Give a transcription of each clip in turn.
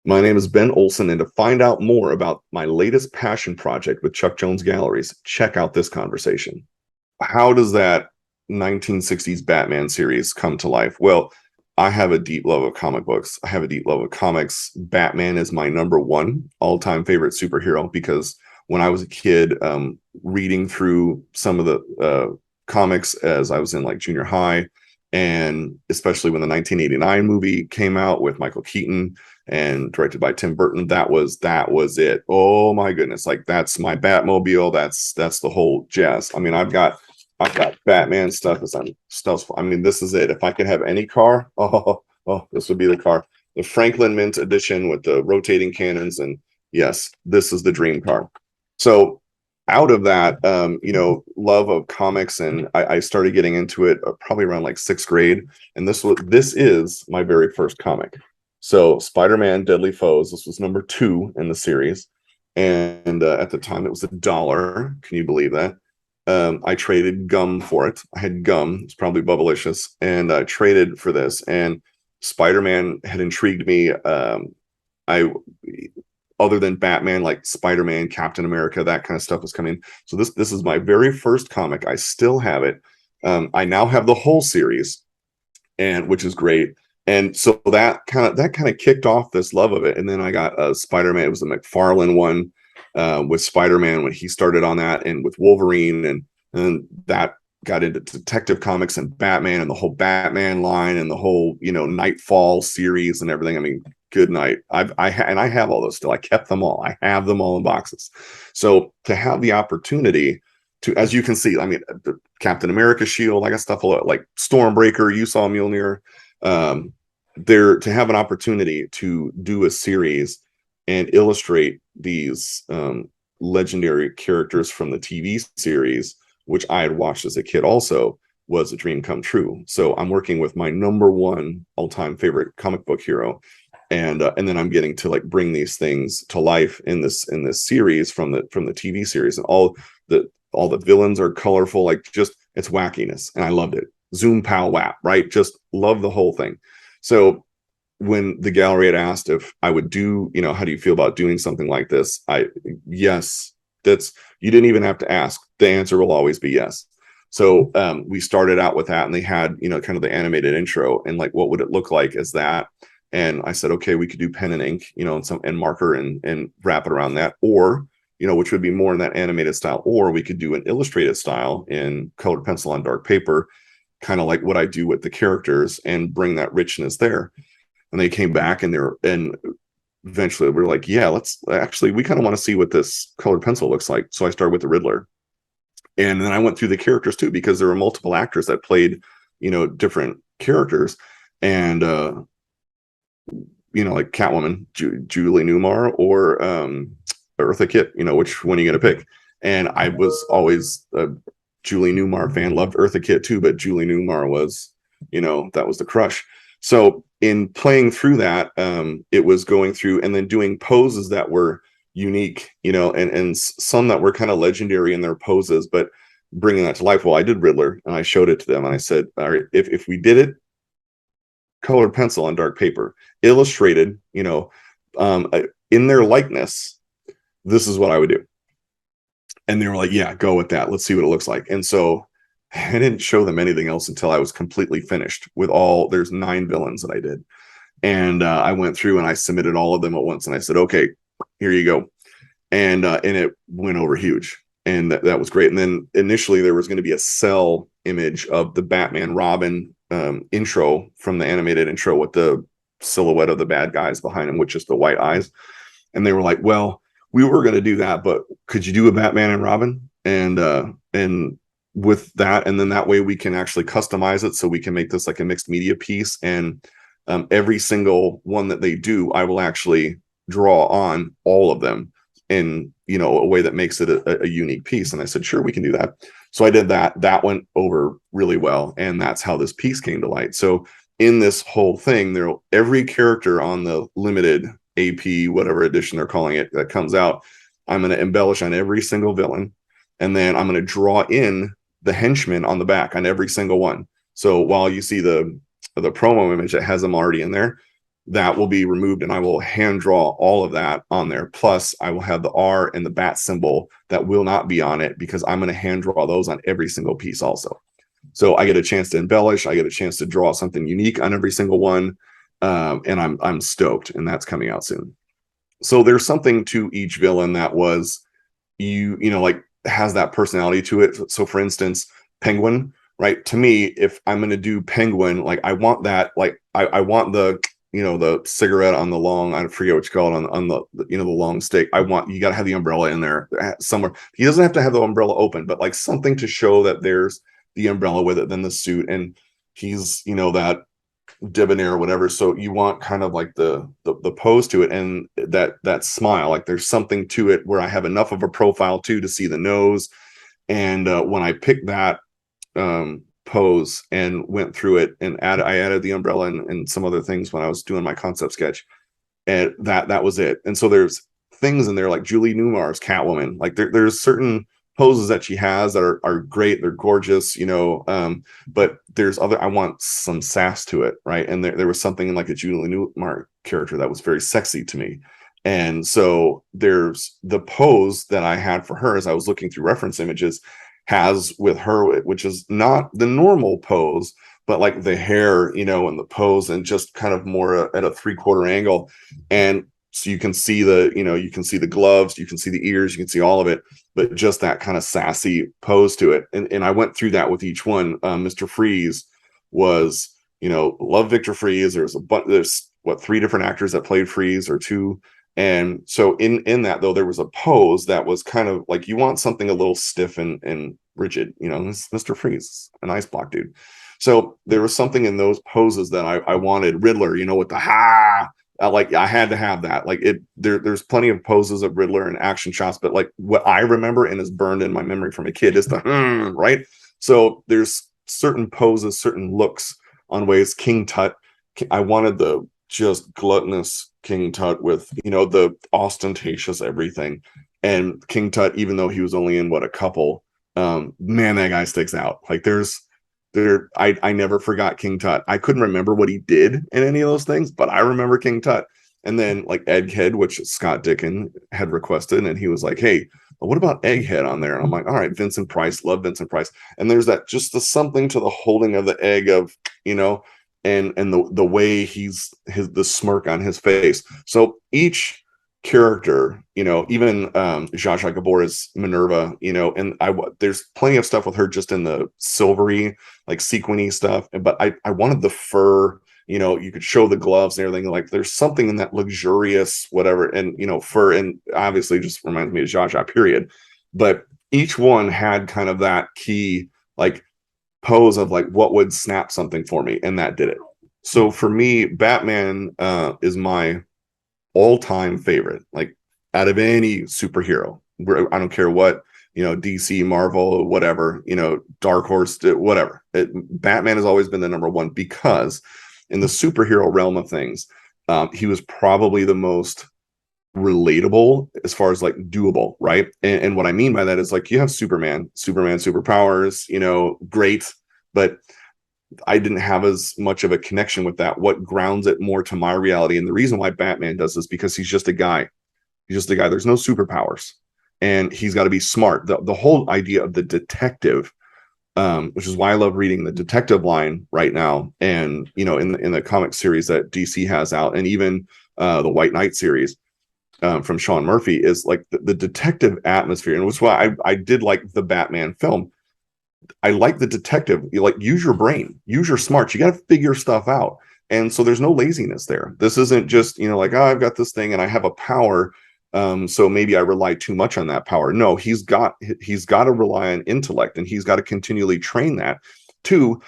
My name is Ben Olson, and to find out more about my latest passion project with Chuck Jones Galleries, check out this conversation. How does that 1960s Batman series come to life? Well, I have a deep love of comic books. I have a deep love of comics. Batman is my number one all-time favorite superhero because when I was a kid, reading through some of the comics as I was in like junior high, and especially when the 1989 movie came out with Michael Keaton and directed by Tim Burton, that was it. Oh my goodness, like that's my Batmobile. That's the whole jazz. I mean, I've got Batman stuff as I'm stuff. I mean, this is it. If I could have any car, this would be the car. The Franklin Mint edition with the rotating cannons, and yes, this is the dream car. So out of that, love of comics, and I started getting into it probably around like sixth grade, and this is my very first comic. So Spider-Man: Deadly Foes. This was number 2 in the series, and at the time it was $1. Can you believe that? I traded gum for it. I had gum. It's probably Bubblicious, and I traded for this. And Spider-Man had intrigued me. I Other than Batman, like Spider-Man, Captain America, that kind of stuff was coming. So this is my very first comic. I still have it. I now have the whole series, and which is great. And so that kind of kicked off this love of it. And then I got Spider-Man. It was the McFarlane one with Spider-Man when he started on that, and with Wolverine, and that got into Detective Comics and Batman and the whole Batman line and the whole Nightfall series and everything. I mean, good night. I have all those still. I kept them all. I have them all in boxes. So to have the opportunity to, as you can see, I mean, the Captain America shield, I got stuff like Stormbreaker. You saw Mjolnir. There to have an opportunity to do a series and illustrate these legendary characters from the TV series, which I had watched as a kid also, was a dream come true. So I'm working with my number one all-time favorite comic book hero, and then I'm getting to like bring these things to life in this series from the TV series, and all the villains are colorful, like just it's wackiness, and I loved it. Zoom pow whap, right? Just love the whole thing. So when the gallery had asked if I would do, how do you feel about doing something like this? Yes, that's, you didn't even have to ask. The answer will always be yes. So we started out with that, and they had, kind of the animated intro, and like, what would it look like as that? And I said, okay, we could do pen and ink, and marker, and wrap it around that, or, which would be more in that animated style, or we could do an illustrated style in colored pencil on dark paper, kind of like what I do with the characters, and bring that richness there. And they came back, and eventually we were like, yeah, we kind of want to see what this colored pencil looks like. So I started with the Riddler, and then I went through the characters too, because there were multiple actors that played, different characters. And like Catwoman, Julie Newmar, or Eartha Kitt, which one are you going to pick? And I was always a Julie Newmar fan, loved Eartha Kitt too, but Julie Newmar was, that was the crush. So in playing through that, it was going through and then doing poses that were unique, and some that were kind of legendary in their poses, but bringing that to life. Well, I did Riddler, and I showed it to them, and I said, all right, if we did it colored pencil on dark paper, illustrated, in their likeness, this is what I would do. And they were like, yeah, go with that. Let's see what it looks like. And so I didn't show them anything else until I was completely finished with there's 9 villains that I did. And I went through and I submitted all of them at once. And I said, okay, here you go. And it went over huge. And that was great. And then initially there was going to be a cell image of the Batman Robin intro from the animated intro with the silhouette of the bad guys behind him with just the white eyes. And they were like, well, we were going to do that, but could you do a Batman and Robin? And with that, and then that way we can actually customize it, so we can make this like a mixed media piece. And every single one that they do, I will actually draw on all of them in a way that makes it a unique piece. And I said, sure, we can do that. So I did that. That went over really well, and that's how this piece came to light. So in this whole thing, every character on the limited AP, whatever edition they're calling it, that comes out, I'm going to embellish on every single villain, and then I'm going to draw in the henchmen on the back on every single one. So while you see the promo image that has them already in there, that will be removed, and I will hand draw all of that on there. Plus, I will have the R and the bat symbol that will not be on it, because I'm going to hand draw those on every single piece also. So I get a chance to embellish. I get a chance to draw something unique on every single one, and I'm stoked, and that's coming out soon. So there's something to each villain that was like has that personality to it. So for instance, Penguin, right? To me, if I'm going to do Penguin, like I want that, like I want the the cigarette on the long, I forget what you call it, on the the long stick. You got to have the umbrella in there somewhere. He doesn't have to have the umbrella open, but like something to show that there's the umbrella with it, then the suit, and he's that debonair or whatever. So you want kind of like the pose to it, and that smile, like there's something to it where I have enough of a profile too to see the nose. And when I picked that pose and went through it, and I added the umbrella and some other things when I was doing my concept sketch, and that was it. And so there's things in there like Julie Newmar's Catwoman, like there's certain poses that she has that are great, they're gorgeous, but there's other, I want some sass to it, right? And there was something in like a Julie Newmar character that was very sexy to me. And so there's the pose that I had for her as I was looking through reference images, has with her, which is not the normal pose, but like the hair, and the pose, and just kind of more at a 3/4 angle. And so you can see you can see the gloves, you can see the ears, you can see all of it, but just that kind of sassy pose to it. And I went through that with each one. Mr. Freeze was, love Victor Freeze. There's what, 3 different actors that played Freeze, or 2. And so in that, though, there was a pose that was kind of like, you want something a little stiff and rigid, Mr. Freeze, an ice block dude. So there was something in those poses that I wanted. Riddler, with the ha, I had to have that. Like there's plenty of poses of Riddler and action shots, but like what I remember and is burned in my memory from a kid is the right. So there's certain poses, certain looks on ways. King Tut, I wanted the just gluttonous King Tut with the ostentatious everything. And King Tut, even though he was only in a couple, man, that guy sticks out. Like I never forgot King Tut. I couldn't remember what he did in any of those things, but I remember King Tut. And then like Egghead, which Scott Dickin had requested, and he was like, hey, what about Egghead on there? And I'm like, all right, Vincent Price, love Vincent Price. And there's that, just the something to the holding of the egg of, and the way the smirk on his face. So each character, even Zsa Zsa Gabor's Minerva, and there's plenty of stuff with her just in the silvery, like sequiny stuff, but I wanted the fur, you could show the gloves and everything, like there's something in that luxurious whatever, and fur, and obviously just reminds me of Zsa Zsa, period. But each one had kind of that key like pose of like what would snap something for me, and that did it. So for me, Batman is my all-time favorite, like out of any superhero. I don't care what, DC, Marvel, whatever, Dark Horse, whatever. Batman has always been the number one, because in the superhero realm of things, he was probably the most relatable as far as like doable, right? And what I mean by that is like, you have Superman superpowers, great, but I didn't have as much of a connection with that. What grounds it more to my reality, and the reason why Batman does this, because he's just a guy. There's no superpowers, and he's got to be smart. The whole idea of the detective, which is why I love reading the detective line right now, and in the comic series that DC has out, and even the White Knight series from Sean Murphy, is like the detective atmosphere, and which is why I did like the Batman film. I like the detective. You like, use your brain, use your smarts. You got to figure stuff out. And so there's no laziness there. This isn't just, like, oh, I've got this thing and I have a power. So maybe I rely too much on that power. No, he's got to rely on intellect, and he's got to continually train that to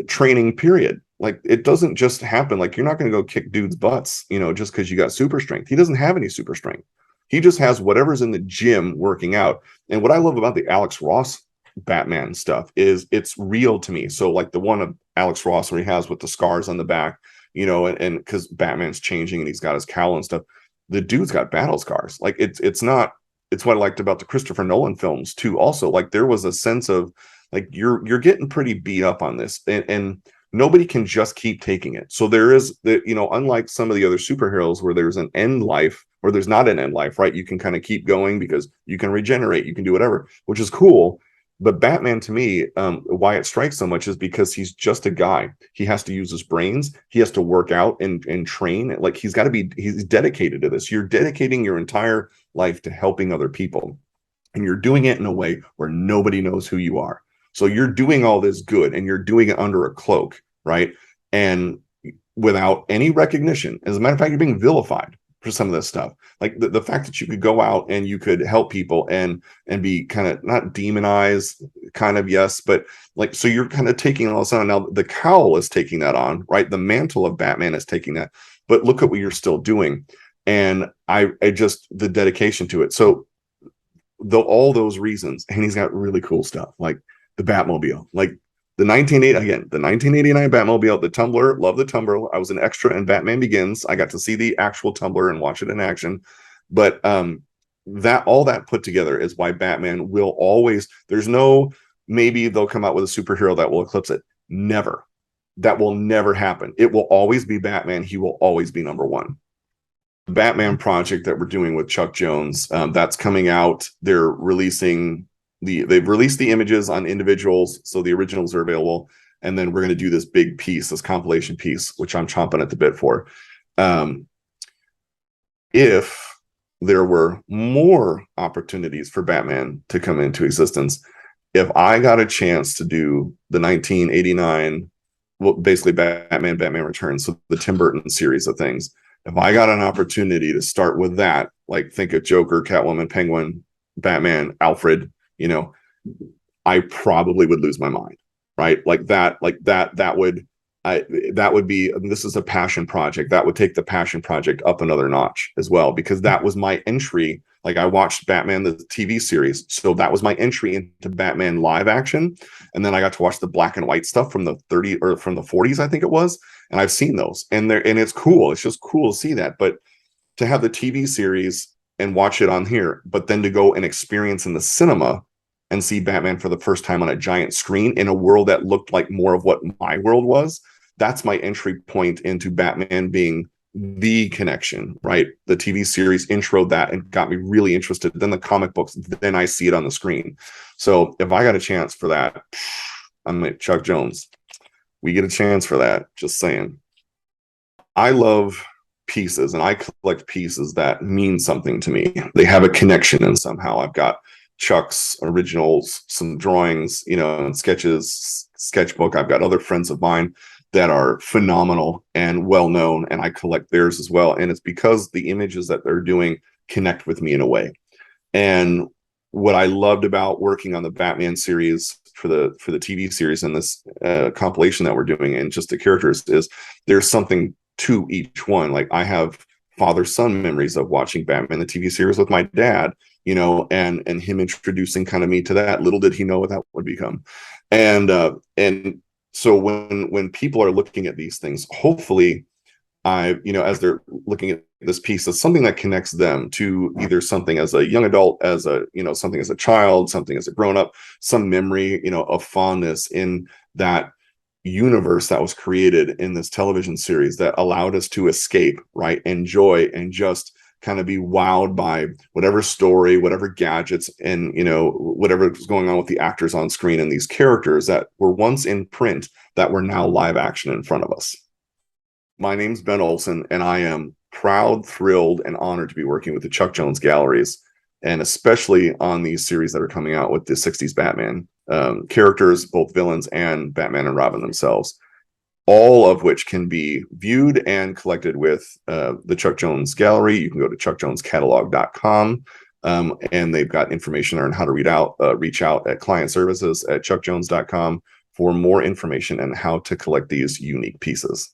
training, period. Like, it doesn't just happen. Like, you're not going to go kick dudes' butts, just because you got super strength. He doesn't have any super strength. He just has whatever's in the gym working out. And what I love about the Alex Ross Batman stuff is it's real to me. So like the one of Alex Ross where he has with the scars on the back, and because Batman's changing and he's got his cowl and stuff, the dude's got battle scars. Like it's what I liked about the Christopher Nolan films too. Also, like there was a sense of like you're getting pretty beat up on this, and nobody can just keep taking it. So there is the, unlike some of the other superheroes where there's an end life, or there's not an end life, right? You can kind of keep going because you can regenerate, you can do whatever, which is cool. But Batman, to me, why it strikes so much is because he's just a guy. He has to use his brains. He has to work out and train. Like he's dedicated to this. You're dedicating your entire life to helping other people. And you're doing it in a way where nobody knows who you are. So you're doing all this good and you're doing it under a cloak, right? And without any recognition. As a matter of fact, you're being vilified for some of this stuff. Like the fact that you could go out and you could help people and be kind of not demonized, kind of, yes, but like, so you're kind of taking all this on. Now the cowl is taking that on, right? The mantle of Batman is taking that, but look at what you're still doing. And I just, the dedication to it. So all those reasons, and he's got really cool stuff like the Batmobile, like the 1989 Batmobile, the Tumbler. Love the Tumbler. I was an extra in Batman Begins. I got to see the actual Tumbler and watch it in action. But that all that put together is why Batman will always. There's no maybe they'll come out with a superhero that will eclipse it. Never. That will never happen. It will always be Batman. He will always be number one. Batman project that we're doing with Chuck Jones, that's coming out. They've released the images on individuals, so the originals are available, and then we're going to do this big piece, this compilation piece, which I'm chomping at the bit for. If there were more opportunities for Batman to come into existence, if I got a chance to do the 1989, well, basically Batman Returns, so the Tim Burton series of things, if I got an opportunity to start with that, like think of Joker, Catwoman, Penguin, Batman, Alfred, I probably would lose my mind, right? That would be, this is a passion project. That would take the passion project up another notch as well, because that was my entry. Like I watched Batman, the TV series. So that was my entry into Batman live action. And then I got to watch the black and white stuff from the 30s or from the 40s, I think it was. And I've seen those and it's cool. It's just cool to see that. But to have the TV series and watch it on here, but then to go and experience in the cinema and see Batman for the first time on a giant screen in a world that looked like more of what my world was, that's my entry point into Batman being the connection, right? The TV series introed that and got me really interested. Then the comic books, then I see it on the screen. So if I got a chance for that, I'm like Chuck Jones. We get a chance for that. Just saying. I love pieces and I collect pieces that mean something to me. They have a connection and somehow. I've got Chuck's originals, some drawings, and sketches, sketchbook. I've got other friends of mine that are phenomenal and well known, and I collect theirs as well. And it's because the images that they're doing connect with me in a way. And what I loved about working on the Batman series for the TV series and this compilation that we're doing, and just the characters, is there's something to each one. Like I have father-son memories of watching Batman the TV series with my dad, and him introducing kind of me to that. Little did he know what that would become. And so when people are looking at these things, hopefully as they're looking at this piece, it's something that connects them to either something as a young adult, as a, something as a child, something as a grown up, some memory, of fondness in that universe that was created in this television series that allowed us to escape, right? Enjoy and just kind of be wowed by whatever story, whatever gadgets, and whatever was going on with the actors on screen and these characters that were once in print that were now live action in front of us. My name's Ben Olson, and I am proud, thrilled, and honored to be working with the Chuck Jones Galleries, and especially on these series that are coming out with the 60s Batman characters, both villains and Batman and Robin themselves, all of which can be viewed and collected with the Chuck Jones Gallery. You can go to chuckjonescatalog.com, and they've got information there on how to reach out at client services at chuckjones.com for more information on how to collect these unique pieces.